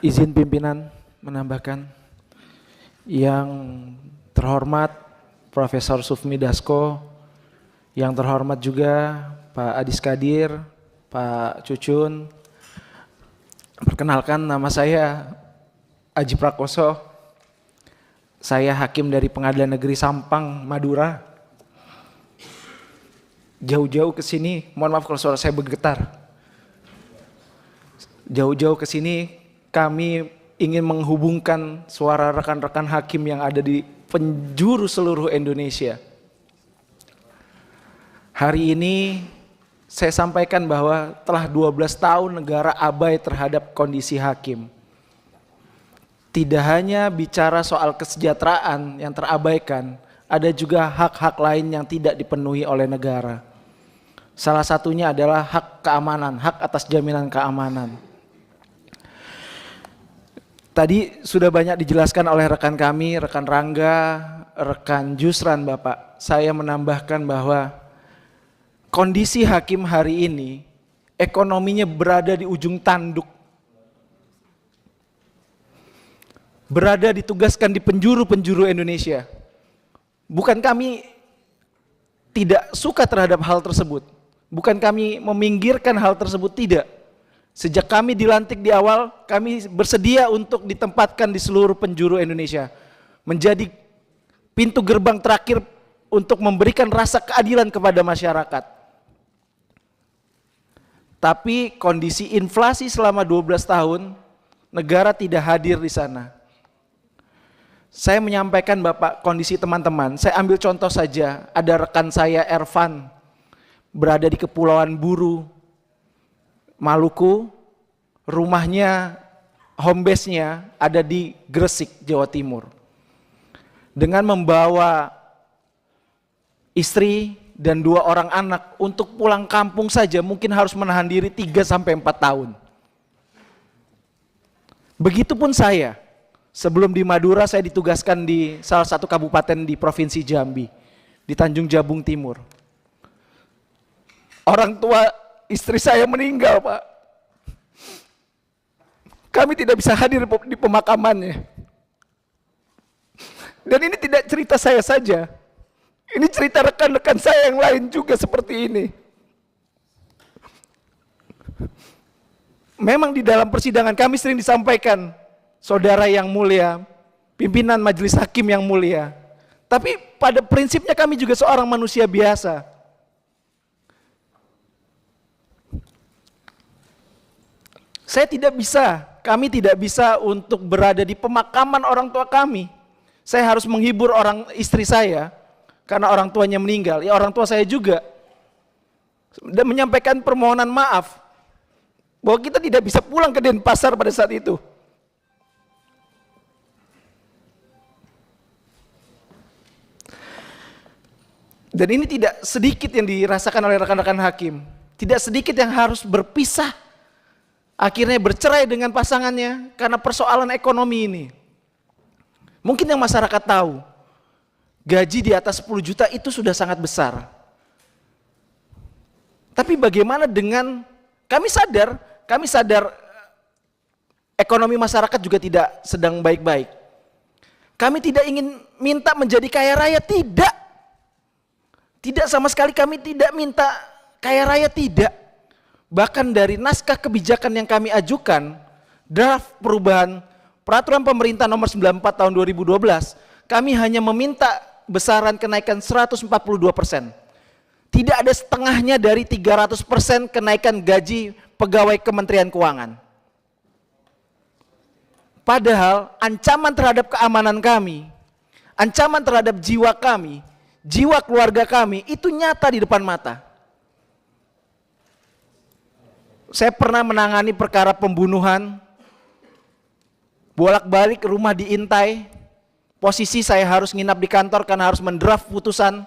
Izin pimpinan menambahkan, yang terhormat Profesor Sufmi Dasko, yang terhormat juga Pak Adis Kadir, Pak Cucun. Perkenalkan, nama saya Aji Prakoso. Saya hakim dari Pengadilan Negeri Sampang, Madura. Jauh-jauh ke sini, mohon maaf kalau suara saya bergetar. Jauh-jauh ke sini kami ingin menghubungkan suara rekan-rekan hakim yang ada di penjuru seluruh Indonesia. Hari ini saya sampaikan bahwa telah 12 tahun negara abai terhadap kondisi hakim. Tidak hanya bicara soal kesejahteraan yang terabaikan, ada juga hak-hak lain yang tidak dipenuhi oleh negara. Salah satunya adalah hak keamanan, hak atas jaminan keamanan. Tadi sudah banyak dijelaskan oleh rekan kami, rekan Rangga, rekan Jusran Bapak. Saya menambahkan bahwa kondisi hakim hari ini, ekonominya berada di ujung tanduk. Berada ditugaskan di penjuru-penjuru Indonesia. Bukan kami tidak suka terhadap hal tersebut. Bukan kami meminggirkan hal tersebut, tidak. Sejak kami dilantik di awal, kami bersedia untuk ditempatkan di seluruh penjuru Indonesia. Menjadi pintu gerbang terakhir untuk memberikan rasa keadilan kepada masyarakat. Tapi kondisi inflasi selama 12 tahun, negara tidak hadir di sana. Saya menyampaikan Bapak kondisi teman-teman, saya ambil contoh saja, ada rekan saya Ervan, berada di Kepulauan Buru, Maluku, rumahnya, home base-nya ada di Gresik, Jawa Timur. Dengan membawa istri dan 2 orang anak untuk pulang kampung saja mungkin harus menahan diri 3-4 tahun. Begitupun saya. Sebelum di Madura saya ditugaskan di salah satu kabupaten di Provinsi Jambi, di Tanjung Jabung Timur. Orang tua istri saya meninggal, Pak. Kami tidak bisa hadir di pemakamannya. Dan ini tidak cerita saya saja. Ini cerita rekan-rekan saya yang lain juga seperti ini. Memang di dalam persidangan kami sering disampaikan, saudara yang mulia, pimpinan majelis hakim yang mulia. Tapi pada prinsipnya kami juga seorang manusia biasa. Kami tidak bisa untuk berada di pemakaman orang tua kami. Saya harus menghibur istri saya, karena orang tuanya meninggal. Ya orang tua saya juga. Dan menyampaikan permohonan maaf, bahwa kita tidak bisa pulang ke Denpasar pada saat itu. Dan ini tidak sedikit yang dirasakan oleh rekan-rekan hakim. Tidak sedikit yang harus berpisah, akhirnya bercerai dengan pasangannya karena persoalan ekonomi ini. Mungkin yang masyarakat tahu, gaji di atas 10 juta itu sudah sangat besar. Tapi bagaimana dengan, kami sadar ekonomi masyarakat juga tidak sedang baik-baik. Kami tidak ingin minta menjadi kaya raya, tidak. Tidak sama sekali kami tidak minta kaya raya, tidak. Bahkan dari naskah kebijakan yang kami ajukan, draft perubahan peraturan pemerintah nomor 94 tahun 2012, kami hanya meminta besaran kenaikan 142%. Tidak ada setengahnya dari 300% kenaikan gaji pegawai Kementerian Keuangan. Padahal ancaman terhadap keamanan kami, ancaman terhadap jiwa kami, jiwa keluarga kami itu nyata di depan mata. Saya pernah menangani perkara pembunuhan, bolak-balik rumah diintai, posisi saya harus nginap di kantor karena harus mendraft putusan.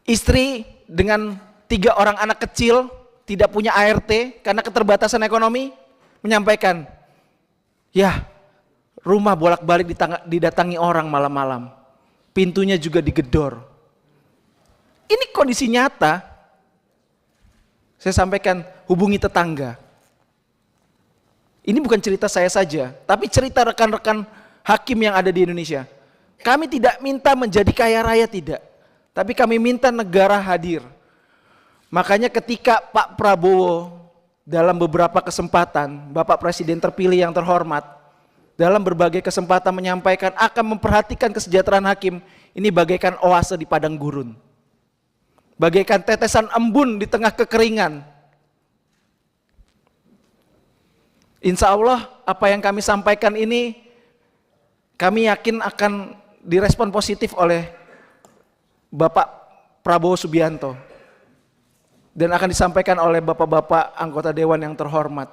Istri dengan 3 orang anak kecil, tidak punya ART karena keterbatasan ekonomi, menyampaikan, ya rumah bolak-balik didatangi orang malam-malam, pintunya juga digedor. Ini kondisi nyata. Saya sampaikan, hubungi tetangga. Ini bukan cerita saya saja, tapi cerita rekan-rekan hakim yang ada di Indonesia. Kami tidak minta menjadi kaya raya, tidak. Tapi kami minta negara hadir. Makanya ketika Pak Prabowo dalam beberapa kesempatan, Bapak Presiden terpilih yang terhormat, dalam berbagai kesempatan menyampaikan akan memperhatikan kesejahteraan hakim, ini bagaikan oase di padang gurun. Bagaikan tetesan embun di tengah kekeringan. Insya Allah apa yang kami sampaikan ini kami yakin akan direspon positif oleh Bapak Prabowo Subianto dan akan disampaikan oleh bapak-bapak anggota dewan yang terhormat.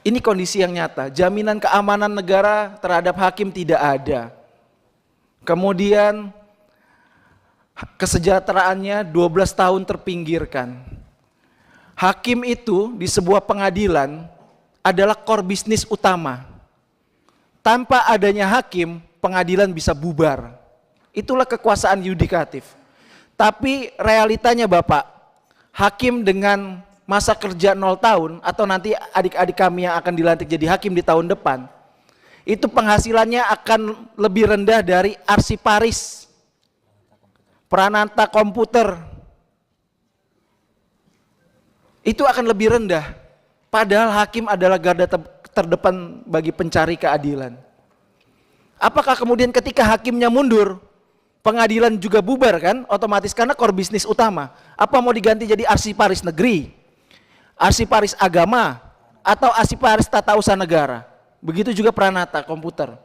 Ini kondisi yang nyata, jaminan keamanan negara terhadap hakim tidak ada. Kemudian kesejahteraannya 12 tahun terpinggirkan. Hakim itu di sebuah pengadilan adalah core bisnis utama. Tanpa adanya hakim, pengadilan bisa bubar. Itulah kekuasaan yudikatif. Tapi realitanya Bapak, hakim dengan masa kerja 0 tahun atau nanti adik-adik kami yang akan dilantik jadi hakim di tahun depan, itu penghasilannya akan lebih rendah dari arsiparis, peranata komputer. Itu akan lebih rendah. Padahal hakim adalah garda terdepan bagi pencari keadilan. Apakah kemudian ketika hakimnya mundur, pengadilan juga bubar kan? Otomatis karena core bisnis utama. Apa mau diganti jadi arsiparis negeri, arsiparis agama, atau arsiparis tata usaha negara? Begitu juga peranata komputer.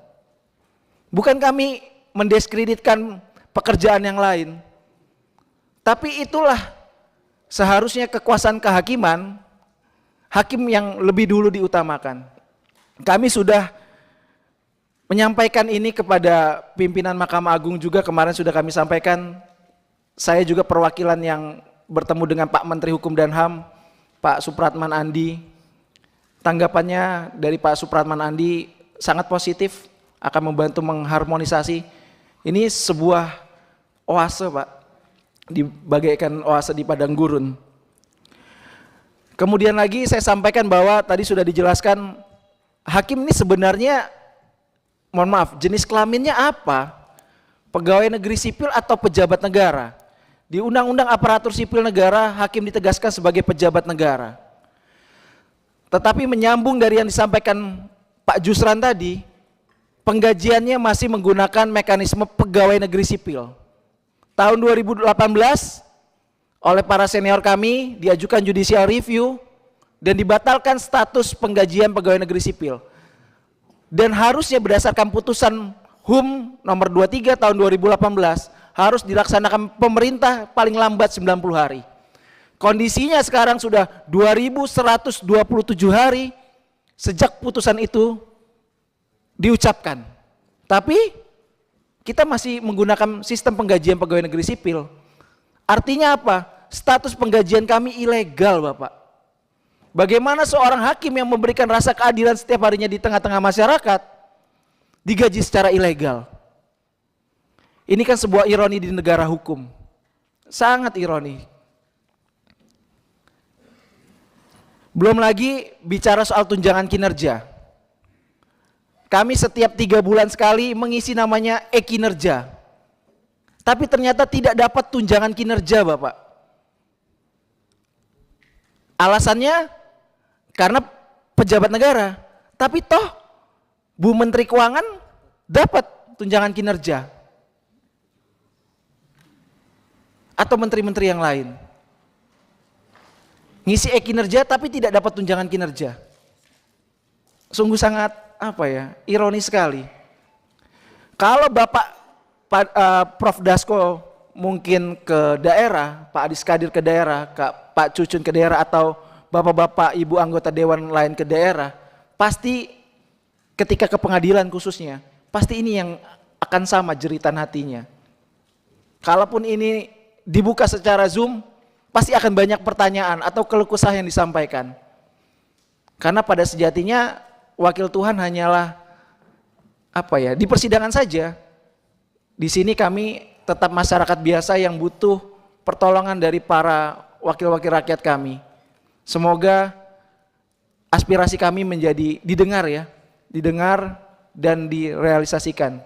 Bukan kami mendiskreditkan pekerjaan yang lain, tapi itulah seharusnya kekuasaan kehakiman, hakim yang lebih dulu diutamakan. Kami sudah menyampaikan ini kepada pimpinan Mahkamah Agung juga, kemarin sudah kami sampaikan. Saya juga perwakilan yang bertemu dengan Pak Menteri Hukum dan HAM, Pak Supratman Andi. Tanggapannya dari Pak Supratman Andi sangat positif, akan membantu mengharmonisasi. Ini sebuah oase Pak, bagaikan oase di padang gurun. Kemudian lagi saya sampaikan bahwa tadi sudah dijelaskan, hakim ini sebenarnya, mohon maaf, jenis kelaminnya apa? Pegawai negeri sipil atau pejabat negara? Di Undang-Undang Aparatur Sipil Negara, hakim ditegaskan sebagai pejabat negara. Tetapi menyambung dari yang disampaikan Pak Jusran tadi, penggajiannya masih menggunakan mekanisme pegawai negeri sipil. Tahun 2018 oleh para senior kami diajukan judicial review dan dibatalkan status penggajian pegawai negeri sipil. Dan harusnya berdasarkan putusan HUM nomor 23 tahun 2018 harus dilaksanakan pemerintah paling lambat 90 hari. Kondisinya sekarang sudah 2127 hari sejak putusan itu diucapkan. Tapi kita masih menggunakan sistem penggajian pegawai negeri sipil. Artinya apa? Status penggajian kami ilegal Bapak. Bagaimana seorang hakim yang memberikan rasa keadilan setiap harinya di tengah-tengah masyarakat digaji secara ilegal? Ini kan sebuah ironi di negara hukum. Sangat ironi. Belum lagi bicara soal tunjangan kinerja. Kami setiap 3 bulan sekali mengisi namanya e-kinerja. Tapi ternyata tidak dapat tunjangan kinerja Bapak. Alasannya karena pejabat negara. Tapi toh Bu Menteri Keuangan dapat tunjangan kinerja. Atau menteri-menteri yang lain. Ngisi e-kinerja tapi tidak dapat tunjangan kinerja. Sungguh sangat ironis sekali. Kalau Prof Dasko mungkin ke daerah, Pak Adis Kadir ke daerah, Pak Cucun ke daerah, atau bapak-bapak ibu anggota dewan lain ke daerah, pasti ketika ke pengadilan khususnya, pasti ini yang akan sama jeritan hatinya. Kalaupun ini dibuka secara Zoom, pasti akan banyak pertanyaan atau keluh kesah yang disampaikan. Karena pada sejatinya wakil Tuhan hanyalah di persidangan saja. Di sini kami tetap masyarakat biasa yang butuh pertolongan dari para wakil-wakil rakyat kami. Semoga aspirasi kami menjadi didengar ya, didengar dan direalisasikan.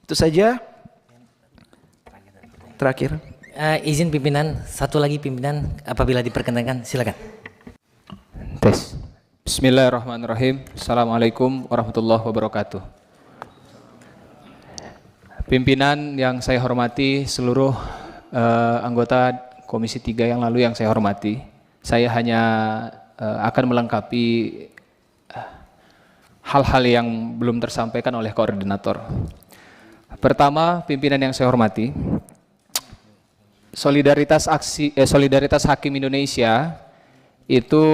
Itu saja. Terakhir. Izin pimpinan, satu lagi pimpinan apabila diperkenankan, silakan. Tes. Bismillahirrahmanirrahim. Assalamualaikum warahmatullahi wabarakatuh. Pimpinan yang saya hormati, seluruh anggota Komisi 3 yang lalu yang saya hormati, saya hanya akan melengkapi hal-hal yang belum tersampaikan oleh koordinator. Pertama, pimpinan yang saya hormati, solidaritas hakim Indonesia itu